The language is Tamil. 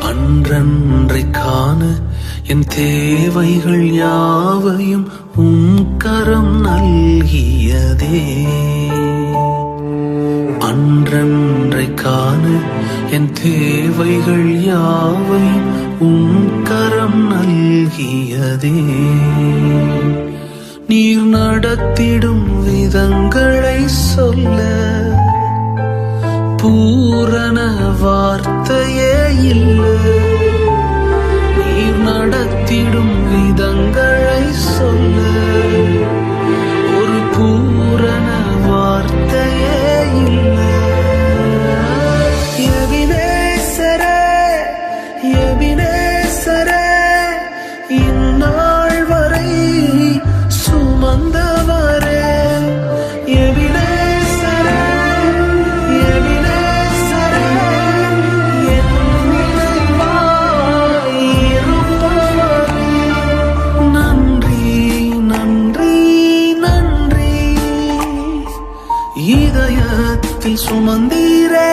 அன்றன்றை காண என் தேவைகள் யாவையும் உம் கரம் நல்கியதே. அன்றன்றை காண என் தேவைகள் யாவையும் உம் கரம் நல்கியதே. நீர் நடத்திடும் விதங்களை சொல்ல பூரண வார்த்தையே இல்லை. நீர் நடத்திடும் விதங்களை சொல்ல ஒரு பூரண வார்த்தையே இல்லை. எபினேசரே, எபினேசரே, இந்நாள் வரை சுமந்தவரே. எபினேசரே, எபினேசரே, என் நினைவாய் இருப்பவரே. நன்றி, நன்றி, நன்றி. இதயத்தில் சுமந்தீரே.